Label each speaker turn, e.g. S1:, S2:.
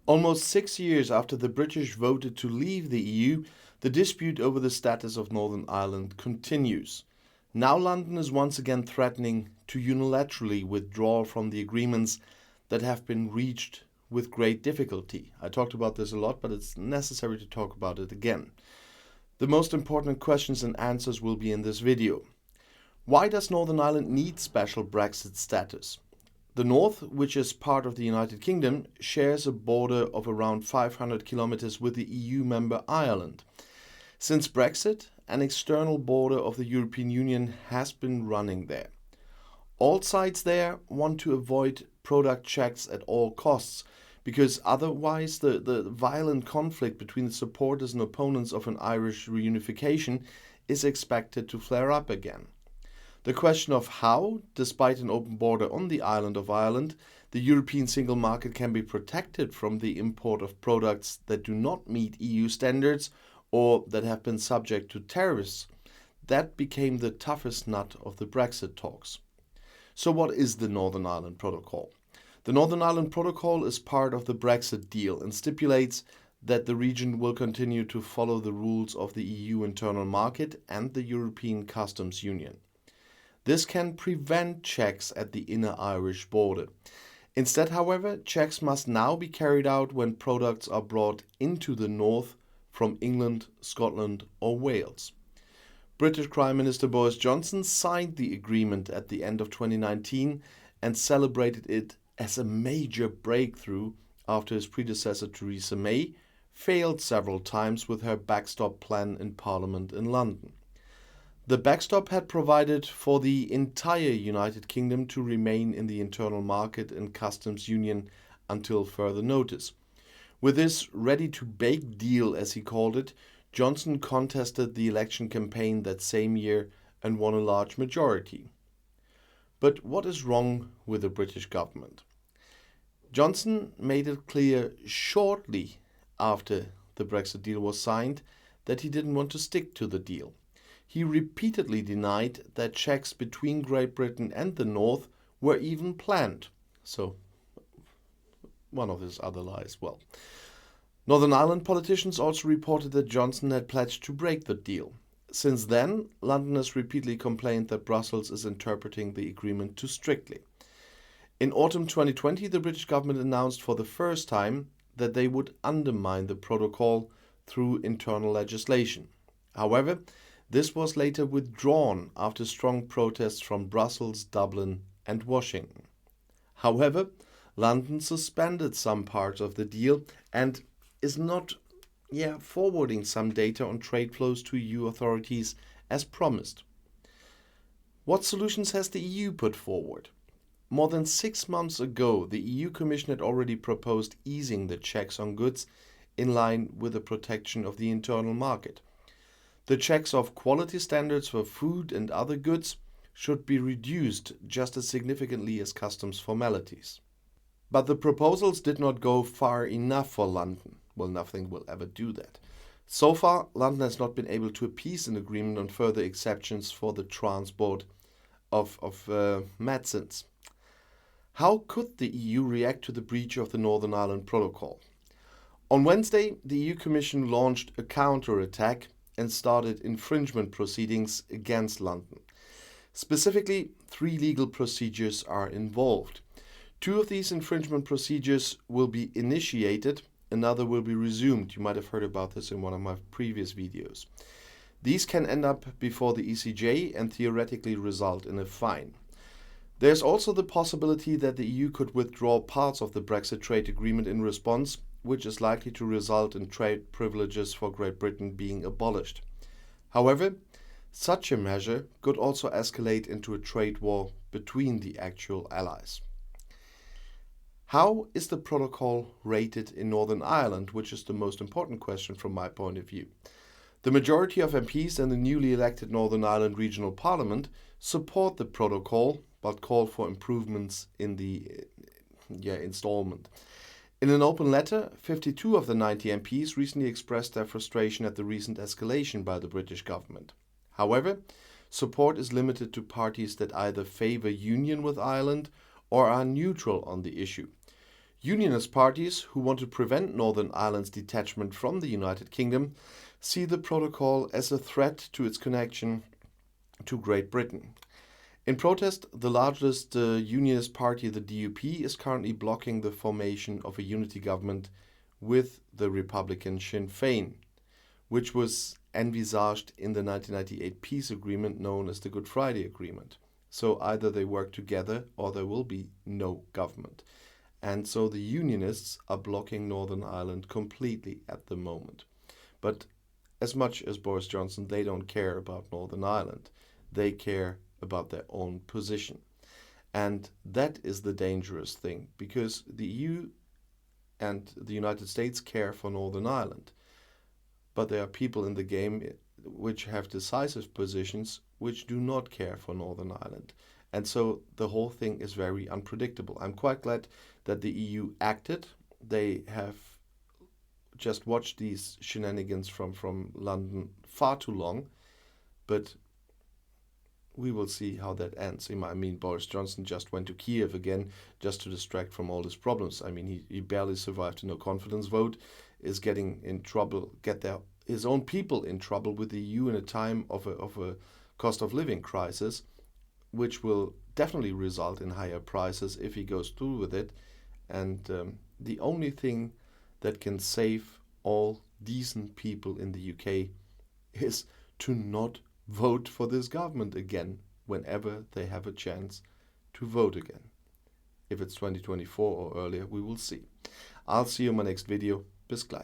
S1: Almost 6 years after the British voted to leave the EU, the dispute over the status of Northern Ireland continues. Now London is once again threatening to unilaterally withdraw from the agreements that have been reached with great difficulty. I talked about this a lot, but it's necessary to talk about it again. The most important questions and answers will be in this video. Why does Northern Ireland need special Brexit status? The North, which is part of the United Kingdom, shares a border of around 500 kilometers with the EU member Ireland. Since Brexit, an external border of the European Union has been running there. All sides there want to avoid product checks at all costs, because otherwise the violent conflict between the supporters and opponents of an Irish reunification is expected to flare up again. The question of how, despite an open border on the island of Ireland, the European single market can be protected from the import of products that do not meet EU standards or that have been subject to tariffs, that became the toughest nut of the Brexit talks. So what is the Northern Ireland Protocol? The Northern Ireland Protocol is part of the Brexit deal and stipulates that the region will continue to follow the rules of the EU internal market and the European Customs Union. This can prevent checks at the inner Irish border. Instead, however, checks must now be carried out when products are brought into the north from England, Scotland or Wales. British Prime Minister Boris Johnson signed the agreement at the end of 2019 and celebrated it as a major breakthrough after his predecessor Theresa May failed several times with her backstop plan in Parliament in London. The backstop had provided for the entire United Kingdom to remain in the internal market and customs union until further notice. With this ready-to-bake deal, as he called it, Johnson contested the election campaign that same year and won a large majority. But what is wrong with the British government? Johnson made it clear shortly after the Brexit deal was signed that he didn't want to stick to the deal. He repeatedly denied that checks between Great Britain and the North were even planned. So, one of his other lies. Well, Northern Ireland politicians also reported that Johnson had pledged to break the deal. Since then, London has repeatedly complained that Brussels is interpreting the agreement too strictly. In autumn 2020, the British government announced for the first time that they would undermine the protocol through internal legislation. However, this was later withdrawn after strong protests from Brussels, Dublin and Washington. However, London suspended some parts of the deal and is not forwarding some data on trade flows to EU authorities as promised. What solutions has the EU put forward? More than 6 months ago, the EU Commission had already proposed easing the checks on goods in line with the protection of the internal market. The checks of quality standards for food and other goods should be reduced just as significantly as customs formalities. But the proposals did not go far enough for London. Well, nothing will ever do that. So far, London has not been able to appease an agreement on further exceptions for the transport of medicines. How could the EU react to the breach of the Northern Ireland Protocol? On Wednesday, the EU Commission launched a counter-attack and started infringement proceedings against London. Specifically, 3 legal procedures are involved. 2 of these infringement procedures will be initiated, another will be resumed. You might have heard about this in one of my previous videos. These can end up before the ECJ and theoretically result in a fine. There's also the possibility that the EU could withdraw parts of the Brexit trade agreement in response, which is likely to result in trade privileges for Great Britain being abolished. However, such a measure could also escalate into a trade war between the actual allies. How is the protocol rated in Northern Ireland, which is the most important question from my point of view? The majority of MPs in the newly elected Northern Ireland Regional Parliament support the protocol, but call for improvements in the installment. In an open letter, 52 of the 90 MPs recently expressed their frustration at the recent escalation by the British government. However, support is limited to parties that either favour union with Ireland or are neutral on the issue. Unionist parties who want to prevent Northern Ireland's detachment from the United Kingdom see the protocol as a threat to its connection to Great Britain. In protest, the largest unionist party, the DUP, is currently blocking the formation of a unity government with the Republican Sinn Féin, which was envisaged in the 1998 peace agreement known as the Good Friday Agreement. So either they work together or there will be no government. And so the Unionists are blocking Northern Ireland completely at the moment. But as much as Boris Johnson, they don't care about Northern Ireland. They care about their own position. And that is the dangerous thing, because the EU and the United States care for Northern Ireland. But there are people in the game which have decisive positions which do not care for Northern Ireland. And so the whole thing is very unpredictable. I'm quite glad that the EU acted. They have just watched these shenanigans from London far too long. But we will see how that ends. I mean, Boris Johnson just went to Kiev again just to distract from all his problems. I mean, he barely survived a no-confidence vote, is getting in trouble, his own people in trouble with the EU in a time of a cost of living crisis, which will definitely result in higher prices if he goes through with it. And the only thing that can save all decent people in the UK is to not vote for this government again whenever they have a chance to vote again. If it's 2024 or earlier, we will see. I'll see you in my next video. Bis gleich.